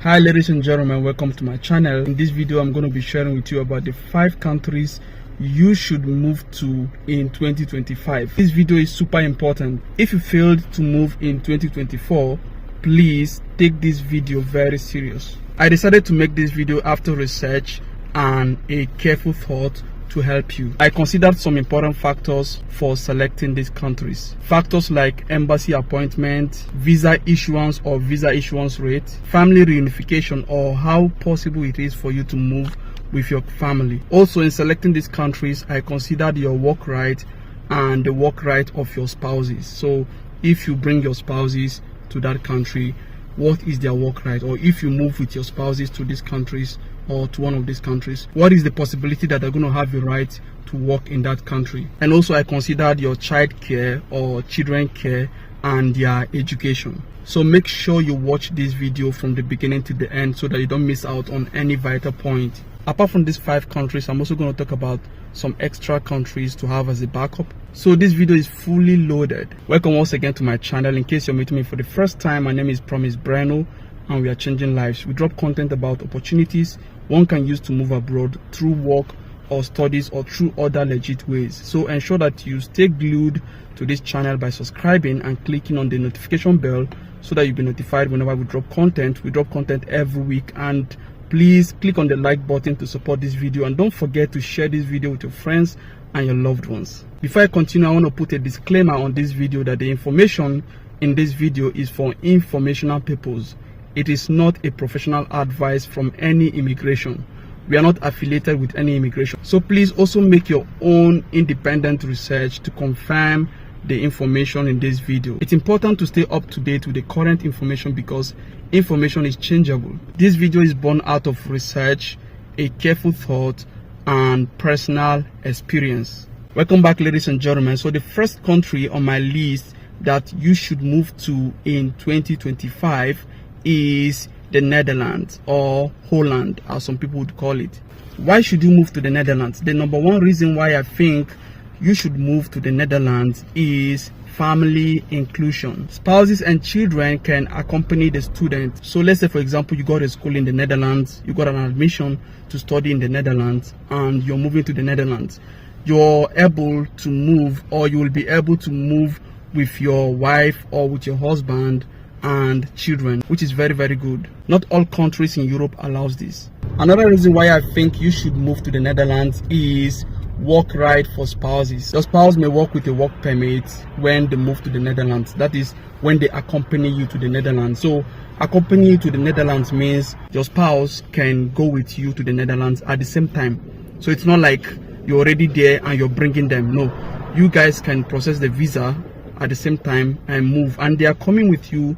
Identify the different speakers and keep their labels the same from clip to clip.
Speaker 1: Hi ladies and gentlemen, welcome to my channel. In this video I'm going to be sharing with you about the 5 countries you should move to in 2025. This video is super important. If you failed to move in 2024, please take this video very serious. I decided to make this video after research and a careful thought to help you. I considered some important factors for selecting these countries. Factors like embassy appointment, visa issuance or visa issuance rate, family reunification or how possible it is for you to move with your family. Also, in selecting these countries, I considered your work right and the work right of your spouses. So if you bring your spouses to that country, what is their work right? Or if you move with your spouses to these countries or to one of these countries, what is the possibility that they're going to have the right to work in that country? And also I considered your child care or children care and their education. So make sure you watch this video from the beginning to the end so that you don't miss out on any vital point. Apart from these 5 countries, I'm also going to talk about some extra countries to have as a backup. So this video is fully loaded. Welcome once again to my channel. In case you're meeting me for the first time, my name is Promise Breno and we are changing lives. We drop content about opportunities one can use to move abroad through work or studies or through other legit ways. So ensure that you stay glued to this channel by subscribing and clicking on the notification bell so that you'll be notified whenever we drop content. We drop content every week, and please click on the like button to support this video, and don't forget to share this video with your friends and your loved ones. Before I continue, I want to put a disclaimer on this video that the information in this video is for informational purposes. It is not a professional advice from any immigration. We are not affiliated with any immigration. So please also make your own independent research to confirm the information in this video. It's important to stay up to date with the current information because information is changeable. This video is born out of research, a careful thought, and personal experience. Welcome back, ladies and gentlemen. So the first country on my list that you should move to in 2025 is the Netherlands, or Holland as some people would call it. Why should you move to the Netherlands? The number one reason why I think you should move to the Netherlands is family inclusion. Spouses and children can accompany the student. So let's say, for example, you got a school in the Netherlands, you got an admission to study in the Netherlands, and you're moving to the Netherlands. You're able to move, or you will be able to move with your wife or with your husband and children, which is very, very good. Not all countries in Europe allows this. Another reason why I think you should move to the Netherlands is work right for spouses. Your spouse may work with a work permit when they move to the Netherlands. That is when they accompany you to the Netherlands. So accompany you to the Netherlands means your spouse can go with you to the Netherlands at the same time. So it's not like you're already there and you're bringing them. No, you guys can process the visa at the same time and move, and they are coming with you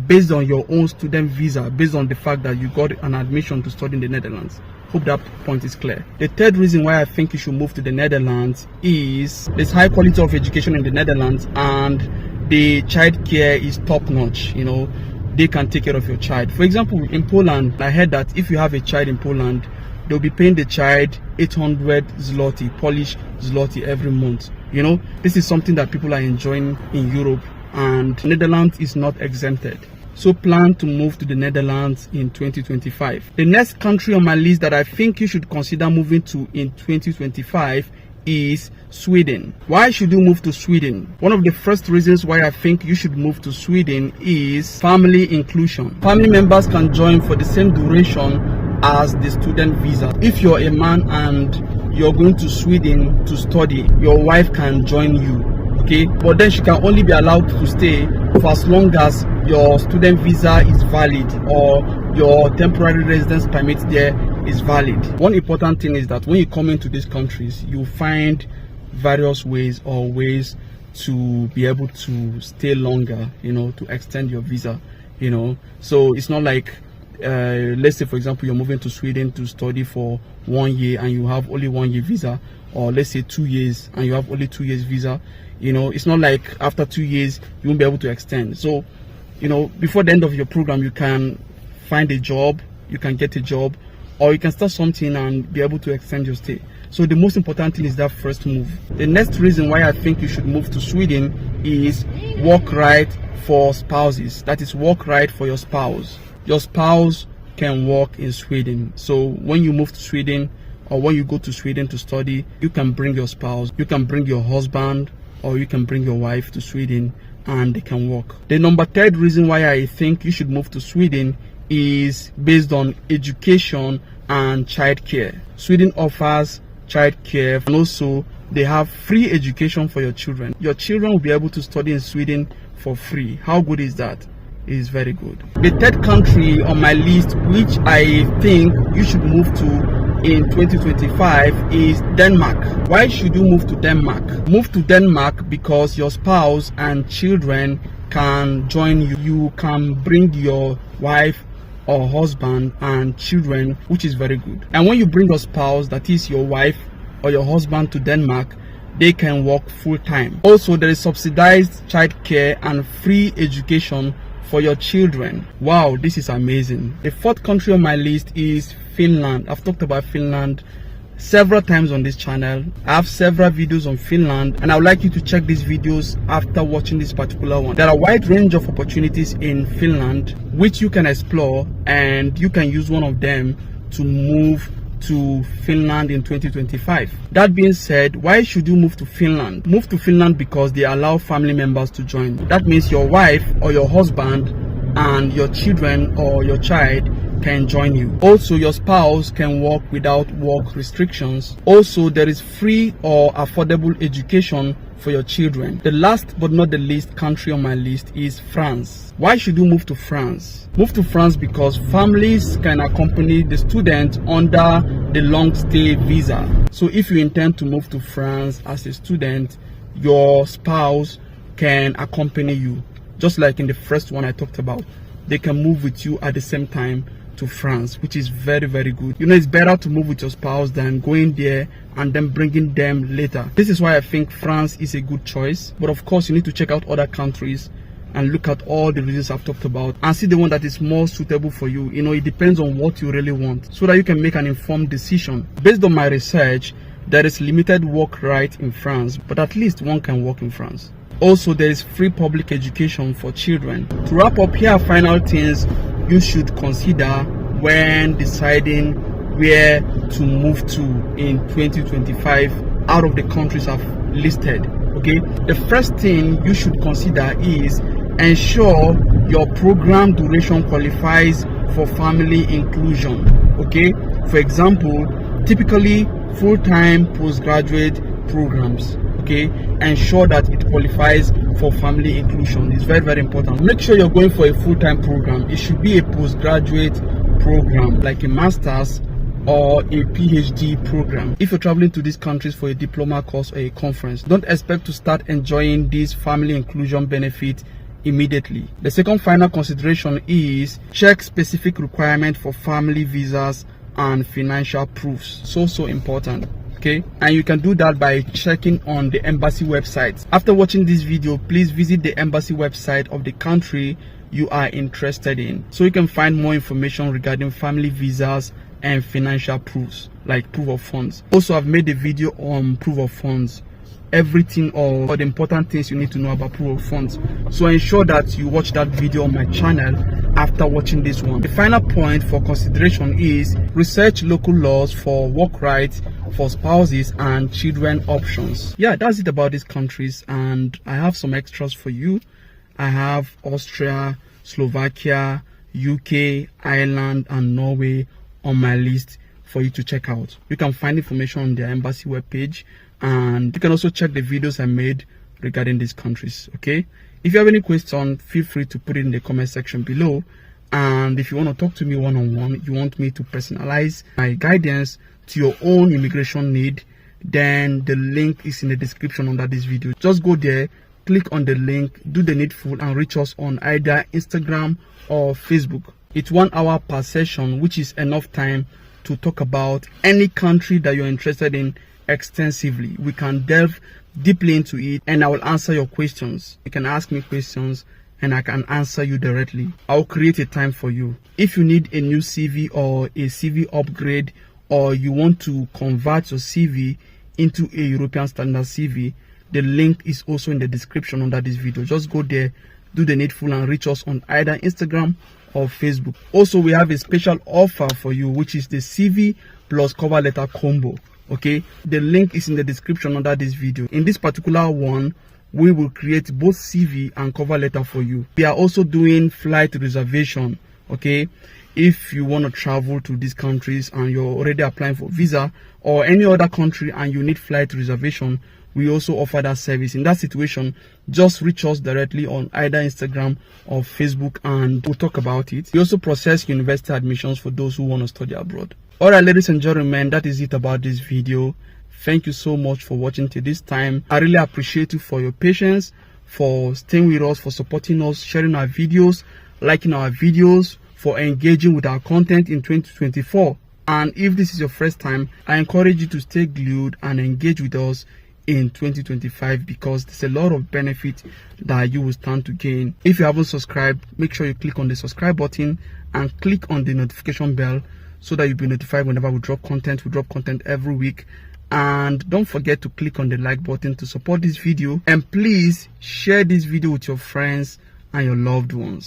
Speaker 1: based on your own student visa, based on the fact that you got an admission to study in the Netherlands. Hope that point is clear. The third reason why I think you should move to the Netherlands is there's high quality of education in the Netherlands, and the child care is top notch. You know, they can take care of your child. For example, in Poland, I heard that if you have a child in Poland, they'll be paying the child 800 zloty, Polish zloty every month. You know, this is something that people are enjoying in Europe, and Netherlands is not exempted. So plan to move to the Netherlands in 2025. The next country on my list that I think you should consider moving to in 2025 is Sweden. Why should you move to Sweden? One of the first reasons why I think you should move to Sweden is family inclusion. Family members can join for the same duration as the student visa. If you're a man and you're going to Sweden to study, your wife can join you. Okay, but then she can only be allowed to stay for as long as your student visa is valid or your temporary residence permit there is valid. One important thing is that when you come into these countries, you find various ways to be able to stay longer, you know, to extend your visa, you know. So it's not like let's say, for example, you're moving to Sweden to study for 1 year and you have only 1 year visa, or let's say 2 years and you have only 2 years visa. You know, it's not like after 2 years you won't be able to extend. So, you know, before the end of your program, you can find a job, you can get a job, or you can start something and be able to extend your stay. So the most important thing is that first move. The next reason why I think you should move to Sweden is work right for spouses. That is, work right for your spouse. Your spouse can work in Sweden. So when you move to Sweden, or when you go to Sweden to study, you can bring your spouse, you can bring your husband, or you can bring your wife to Sweden and they can work. The number third reason why I think you should move to Sweden is based on education and childcare. Sweden offers childcare, and also they have free education for your children. Your children will be able to study in Sweden for free. How good is that? It is very good. The third country on my list, which I think you should move to in 2025, is Denmark. Why should you move to Denmark? Move to Denmark because your spouse and children can join you. You can bring your wife or husband and children, which is very good. And when you bring your spouse, that is your wife or your husband, to Denmark, they can work full-time. Also, there is subsidized childcare and free education for your children. Wow, this is amazing. The fourth country on my list is Finland. I've talked about Finland several times on this channel. I have several videos on Finland, and I would like you to check these videos after watching this particular one. There are a wide range of opportunities in Finland which you can explore, and you can use one of them to move to Finland in 2025. That being said, why should you move to Finland? Move to Finland because they allow family members to join. That means your wife or your husband and your children or your child can join you. Also, your spouse can work without work restrictions. Also, there is free or affordable education for your children. The last but not the least country on my list is France. Why should you move to France? Move to France because families can accompany the student under the long stay visa. So if you intend to move to France as a student, your spouse can accompany you. Just like in the first one I talked about, they can move with you at the same time to France, which is very, very good. You know, it's better to move with your spouse than going there and then bringing them later. This is why I think France is a good choice. But of course, you need to check out other countries and look at all the reasons I've talked about and see the one that is more suitable for you. You know, it depends on what you really want, so that you can make an informed decision. Based on my research, there is limited work right in France, but at least one can work in France. Also, there is free public education for children. To wrap up, here are final things you should consider when deciding where to move to in 2025 out of the countries I've listed. Okay, the first thing you should consider is ensure your program duration qualifies for family inclusion. Okay, for example, typically full-time postgraduate programs. Okay, ensure that it qualifies for family inclusion. It's very, very important. Make sure you're going for a full-time program. It should be a postgraduate program, like a master's or a PhD program. If you're traveling to these countries for a diploma course or a conference, don't expect to start enjoying these family inclusion benefits immediately. The second final consideration is check specific requirements for family visas and financial proofs. So important. Okay, and you can do that by checking on the embassy websites. After watching this video, please visit the embassy website of the country you are interested in, so you can find more information regarding family visas and financial proofs like proof of funds. Also, I've made a video on proof of funds, everything or the important things you need to know about proof of funds. So ensure that you watch that video on my channel after watching this one. The final point for consideration is research local laws for work rights for spouses and children options. Yeah, that's it about these countries, and I have some extras for you. I have Austria, Slovakia, UK, Ireland, and Norway on my list for you to check out. You can find information on their embassy webpage, and you can also check the videos I made regarding these countries. Okay, if you have any question, feel free to put it in the comment section below. And if you want to talk to me one-on-one, you want me to personalize my guidance to your own immigration need, then the link is in the description under this video. Just go there, click on the link, do the needful, and reach us on either Instagram or Facebook. It's 1 hour per session, which is enough time to talk about any country that you're interested in extensively. We can delve deeply into it, and I will answer your questions. You can ask me questions and I can answer you directly. I'll create a time for you. If you need a new CV or a CV upgrade, or you want to convert your CV into a European standard CV, the link is also in the description under this video. Just go there, do the needful, and reach us on either Instagram or Facebook. Also, we have a special offer for you, which is the CV plus cover letter combo. Okay, the link is in the description under this video. In this particular one, we will create both CV and cover letter for you. We are also doing flight reservation. Okay, if you want to travel to these countries and you're already applying for visa or any other country and you need flight reservation, we also offer that service. In that situation, just reach us directly on either Instagram or Facebook and we'll talk about it. We also process university admissions for those who want to study abroad. Alright, ladies and gentlemen, that is it about this video. Thank you so much for watching till this time. I really appreciate you for your patience, for staying with us, for supporting us, sharing our videos, liking our videos, for engaging with our content in 2024. And if this is your first time, I encourage you to stay glued and engage with us in 2025 because there's a lot of benefit that you will stand to gain. If you haven't subscribed, make sure you click on the subscribe button and click on the notification bell so that you'll be notified whenever we drop content. We drop content every week. And don't forget to click on the like button to support this video, and please share this video with your friends and your loved ones.